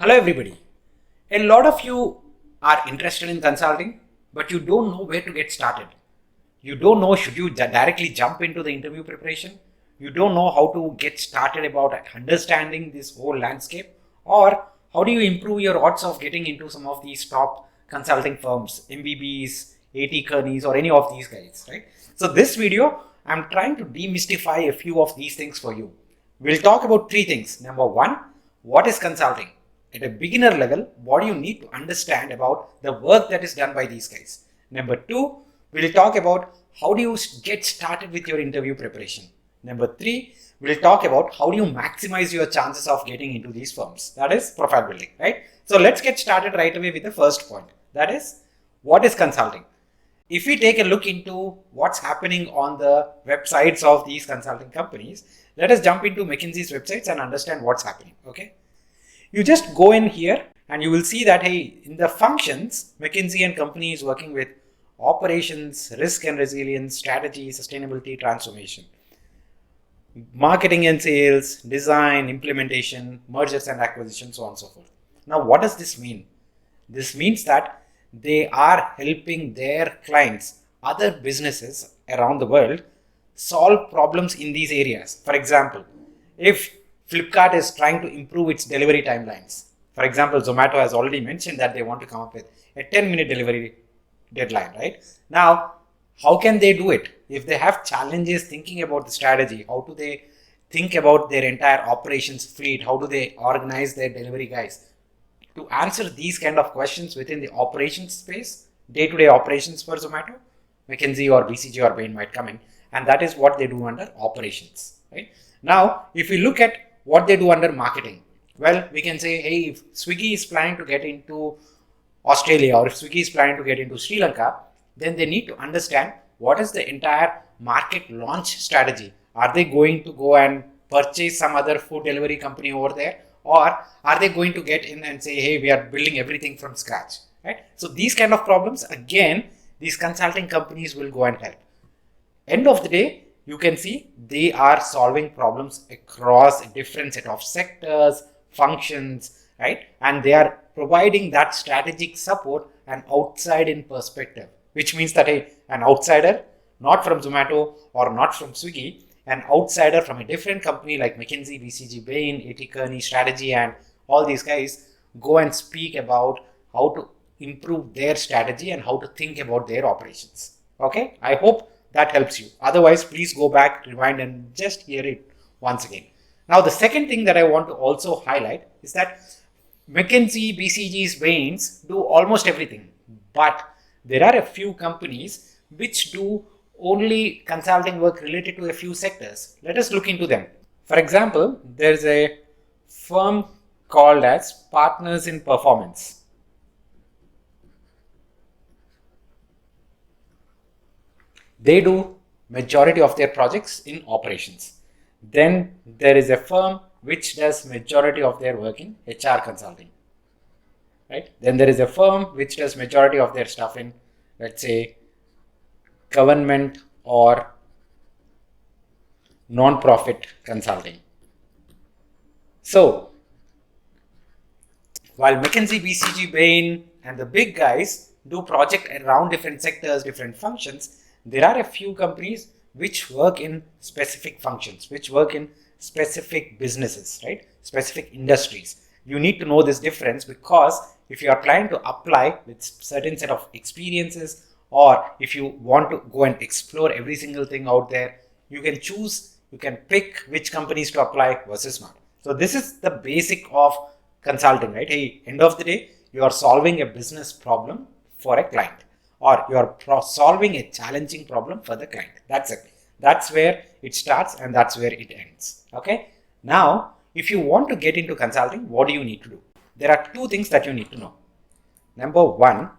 Hello everybody. A lot of you are interested in consulting, but you don't know where to get started. You don't know should you directly jump into the interview preparation. You don't know how to get started about understanding this whole landscape, or how do you improve your odds of getting into some of these top consulting firms, MBBs, AT Kearneys, or any of these guys, right? So this video, I'm trying to demystify a few of these things for you. We'll talk about three things. Number one, what is consulting? At a beginner level, what do you need to understand about the work that is done by these guys? Number two, we'll talk about how do you get started with your interview preparation. Number three, we'll talk about how do you maximize your chances of getting into these firms. That is profile building, right? So let's get started right away with the first point. That is, what is consulting? If we take a look into what's happening on the websites of these consulting companies, let us jump into McKinsey's websites and understand what's happening, okay? You just go in here and you will see that, hey, in the functions, McKinsey and company is working with operations, risk and resilience, strategy, sustainability, transformation, marketing and sales, design, implementation, mergers and acquisitions, so on and so forth. Now, what does this mean? This means that they are helping their clients, other businesses around the world, solve problems in these areas. For example, if Flipkart is trying to improve its delivery timelines. For example, Zomato has already mentioned that they want to come up with a 10-minute delivery deadline, right? Now, how can they do it? If they have challenges thinking about the strategy, how do they think about their entire operations fleet? How do they organize their delivery guys? To answer these kind of questions within the operations space, day-to-day operations for Zomato, McKinsey or BCG or Bain might come in, and that is what they do under operations, right? Now, if we look at what they do under marketing, well, we can say, hey, if Swiggy is planning to get into Australia or if Swiggy is planning to get into Sri Lanka, then they need to understand what is the entire market launch strategy. Are they going to go and purchase some other food delivery company over there? Or are they going to get in and say, hey, we are building everything from scratch, right? So these kind of problems, again, these consulting companies will go and help. End of the day, you can see they are solving problems across a different set of sectors, functions, right? And they are providing that strategic support and outside-in perspective, which means that an outsider, not from Zomato or not from Swiggy, an outsider from a different company like McKinsey, BCG, Bain, AT Kearney, Strategy, and all these guys go and speak about how to improve their strategy and how to think about their operations. Okay, I hope that helps you. Otherwise, please go back, rewind, and just hear it once again. Now, the second thing that I want to also highlight is that McKinsey, BCG's, Bain's do almost everything, but there are a few companies which do only consulting work related to a few sectors. Let us look into them. For example, there's a firm called as Partners in Performance. They do majority of their projects in operations. Then there is a firm which does majority of their work in HR consulting, right? Then there is a firm which does majority of their stuff in, let's say, government or non-profit consulting. So, while McKinsey, BCG, Bain, and the big guys do project around different sectors, different functions, there are a few companies which work in specific functions, which work in specific businesses, right? Specific industries. You need to know this difference, because if you are planning to apply with certain set of experiences, or if you want to go and explore every single thing out there, you can choose, you can pick which companies to apply versus not. So this is the basic of consulting, right? Hey, end of the day, you are solving a business problem for a client, or you are solving a challenging problem for the client. That's it. That's where it starts and that's where it ends. Okay. Now, if you want to get into consulting, what do you need to do? There are two things that you need to know. Number one,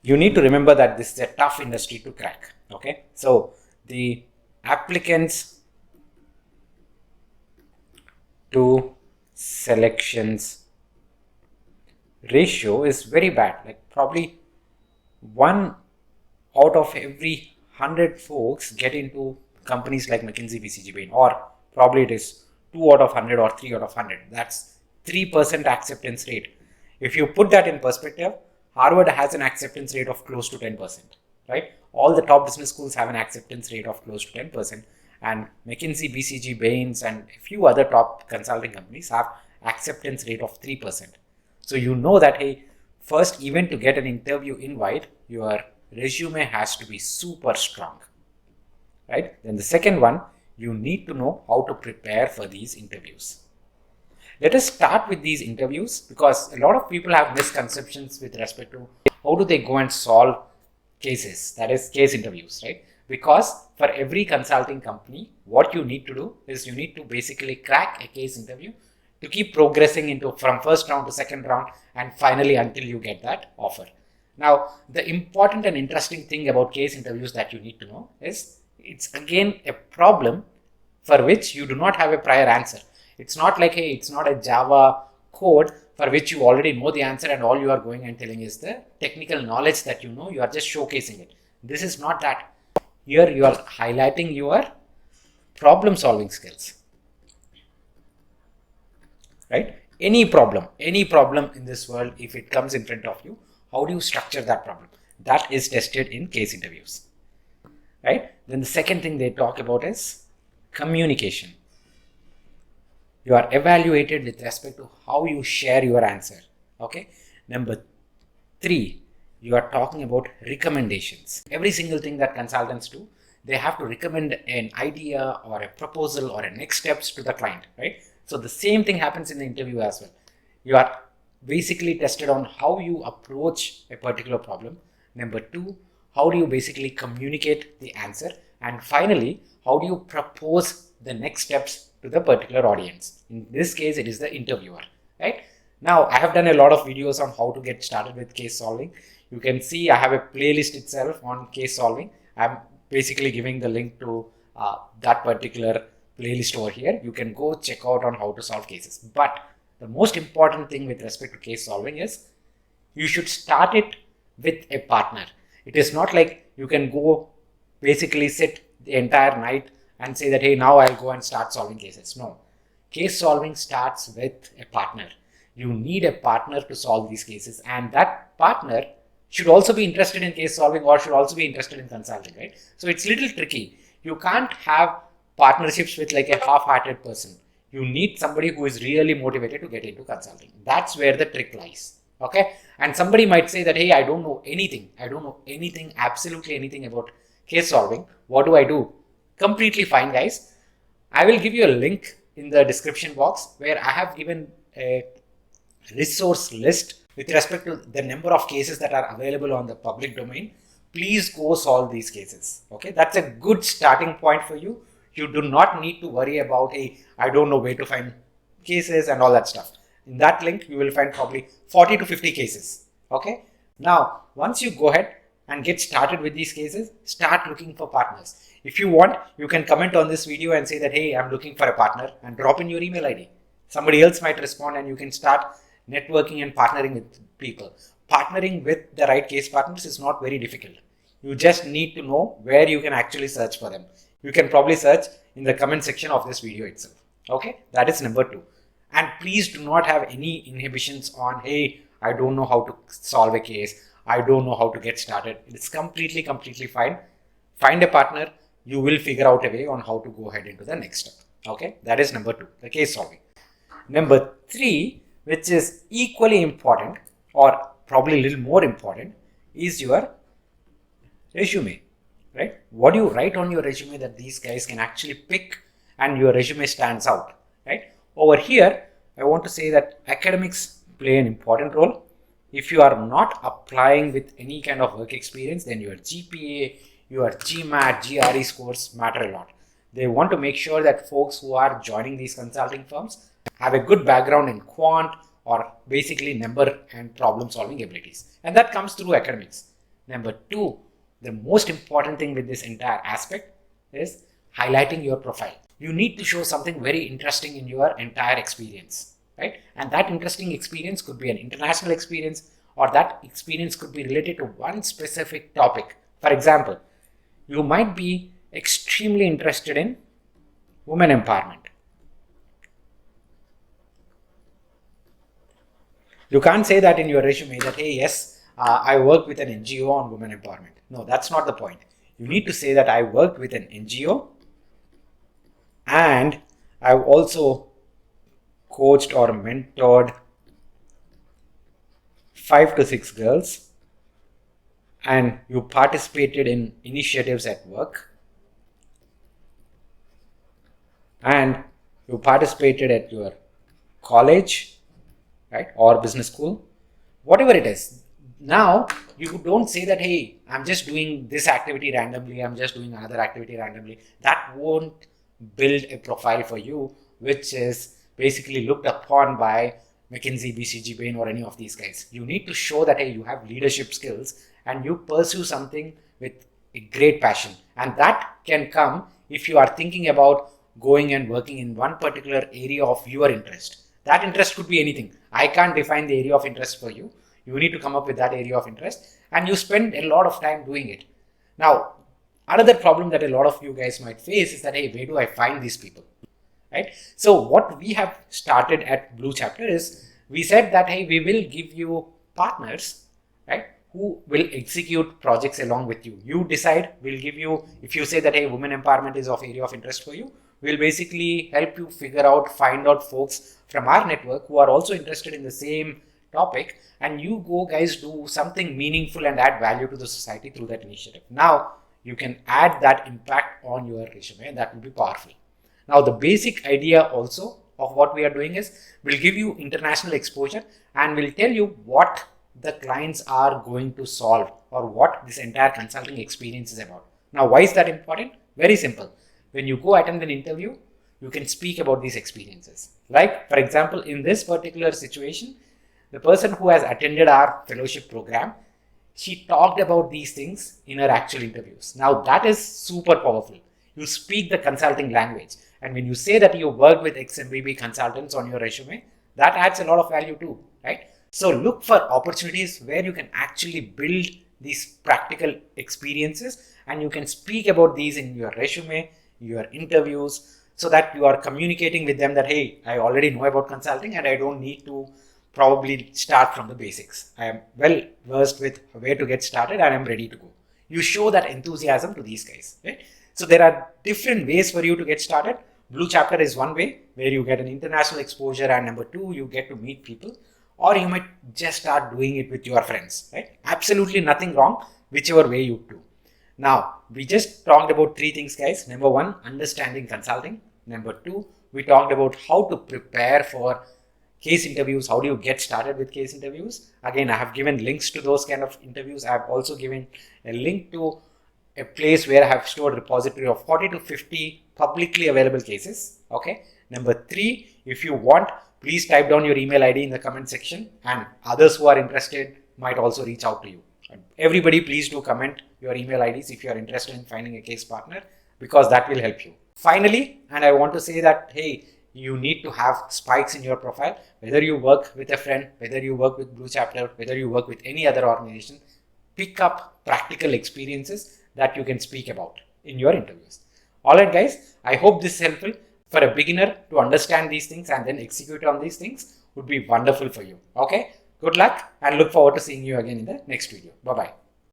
you need to remember that this is a tough industry to crack. Okay. So the applicants to selections ratio is very bad. Like probably 1 out of every 100 folks get into companies like McKinsey, BCG, Bain, or probably it is 2 out of 100 or 3 out of 100. That's 3% acceptance rate. If you put that in perspective, Harvard has an acceptance rate of close to 10%, right? All the top business schools have an acceptance rate of close to 10%, and McKinsey, BCG, Bain's, and a few other top consulting companies have acceptance rate of 3%. So you know that, hey, first, even to get an interview invite, your resume has to be super strong, right? Then the second one, you need to know how to prepare for these interviews. Let us start with these interviews, because a lot of people have misconceptions with respect to how do they go and solve cases, that is case interviews, right? Because for every consulting company, what you need to do is you need to basically crack a case interview to keep progressing into from first round to second round and finally until you get that offer. Now, the important and interesting thing about case interviews that you need to know is it's again a problem for which you do not have a prior answer. It's not like, hey, it's not a Java code for which you already know the answer and all you are going and telling is the technical knowledge that you know, you are just showcasing it. This is not that. Here you are highlighting your problem solving skills, right? Any problem in this world, if it comes in front of you, how do you structure that problem? That is tested in case interviews, right? Then the second thing they talk about is communication. You are evaluated with respect to how you share your answer, okay? Number 3, you are talking about recommendations. Every single thing that consultants do, they have to recommend an idea or a proposal or a next steps to the client, right? So the same thing happens in the interview as well. You are basically tested on how you approach a particular problem. Number 2, how do you basically communicate the answer? And finally, how do you propose the next steps to the particular audience? In this case, it is the interviewer, right? Now, I have done a lot of videos on how to get started with case solving. You can see I have a playlist itself on case solving. I'm basically giving the link to that particular playlist over here. You can go check out on how to solve cases. But the most important thing with respect to case solving is you should start it with a partner. It is not like you can go basically sit the entire night and say that, hey, now I'll go and start solving cases. No. Case solving starts with a partner. You need a partner to solve these cases, and that partner should also be interested in case solving or should also be interested in consulting, right? So it's a little tricky. You can't have partnerships with like a half-hearted person. You need somebody who is really motivated to get into consulting. That's where the trick lies, okay? And somebody might say that, hey, I don't know anything, absolutely anything about case solving. What do I do? Completely fine, guys. I will give you a link in the description box where I have given a resource list with respect to the number of cases that are available on the public domain. Please go solve these cases, okay? That's a good starting point for you. You do not need to worry about, hey, I don't know where to find cases and all that stuff. In that link, you will find probably 40 to 50 cases, okay? Now, once you go ahead and get started with these cases, start looking for partners. If you want, you can comment on this video and say that, hey, I'm looking for a partner, and drop in your email ID. Somebody else might respond and you can start networking and partnering with people. Partnering with the right case partners is not very difficult. You just need to know where you can actually search for them. You can probably search in the comment section of this video itself. Okay, that is number 2. And please do not have any inhibitions on, hey, I don't know how to solve a case. I don't know how to get started. It's completely fine. Find a partner. You will figure out a way on how to go ahead into the next step. Okay, that is number 2, the case solving. Number 3, which is equally important or probably a little more important, is your resume, right? What do you write on your resume that these guys can actually pick and your resume stands out, right? Over here, I want to say that academics play an important role. If you are not applying with any kind of work experience, then your GPA, your GMAT, GRE scores matter a lot. They want to make sure that folks who are joining these consulting firms have a good background in quant or basically number and problem solving abilities. And that comes through academics. Number 2, the most important thing with this entire aspect is highlighting your profile. You need to show something very interesting in your entire experience, right? And that interesting experience could be an international experience, or that experience could be related to one specific topic. For example, you might be extremely interested in women empowerment. You can't say that in your resume that, hey, yes, I worked with an NGO on women empowerment. No, that's not the point. You need to say that I worked with an NGO and I've also coached or mentored 5 to 6 girls, and you participated in initiatives at work, and you participated at your college, right, or business school, whatever it is. Now you don't say that, hey, I'm just doing this activity randomly, I'm just doing another activity randomly. That won't build a profile for you, which is basically looked upon by McKinsey, BCG, Bain, or any of these guys. You need to show that, hey, you have leadership skills and you pursue something with a great passion. And that can come if you are thinking about going and working in one particular area of your interest. That interest could be anything. I can't define the area of interest for you. You need to come up with that area of interest and you spend a lot of time doing it. Now, another problem that a lot of you guys might face is that, hey, where do I find these people? Right? So what we have started at Blue Chapter is we said that, hey, we will give you partners, right, who will execute projects along with you. You decide, we'll give you, if you say that, hey, women empowerment is of area of interest for you, we'll basically help you find out folks from our network who are also interested in the same topic, and you go guys do something meaningful and add value to the society through that initiative. Now you can add that impact on your resume, and that will be powerful. Now the basic idea also of what we are doing is we'll give you international exposure and we'll tell you what the clients are going to solve or what this entire consulting experience is about. Now, why is that important? Very simple. When you go attend an interview, you can speak about these experiences. Like, for example, in this particular situation, the person who has attended our fellowship program, she talked about these things in her actual interviews. Now, that is super powerful. You speak the consulting language. And when you say that you worked with Ex-MBB consultants on your resume, that adds a lot of value too, right? So look for opportunities where you can actually build these practical experiences and you can speak about these in your resume, your interviews, so that you are communicating with them that, hey, I already know about consulting and I don't need to probably start from the basics. I am well versed with where to get started and I'm ready to go. You show that enthusiasm to these guys, right? So there are different ways for you to get started. Blue Chapter is one way where you get an international exposure, and number two, you get to meet people, or you might just start doing it with your friends, right? Absolutely nothing wrong, whichever way you do. Now, we just talked about 3 things, guys. Number 1, understanding consulting. Number 2, we talked about how to prepare for case interviews. How do you get started with case interviews? Again, I have given links to those kind of interviews. I have also given a link to a place where I have stored repository of 40 to 50 publicly available cases. Okay. Number 3, if you want, please type down your email ID in the comment section, and others who are interested might also reach out to you. Everybody, please do comment your email IDs if you are interested in finding a case partner, because that will help you. Finally, and I want to say that, hey, you need to have spikes in your profile, whether you work with a friend, whether you work with Blue Chapter, whether you work with any other organization, pick up practical experiences that you can speak about in your interviews. All right, guys, I hope this is helpful. For a beginner to understand these things and then execute on these things would be wonderful for you. Okay, good luck and look forward to seeing you again in the next video. Bye-bye.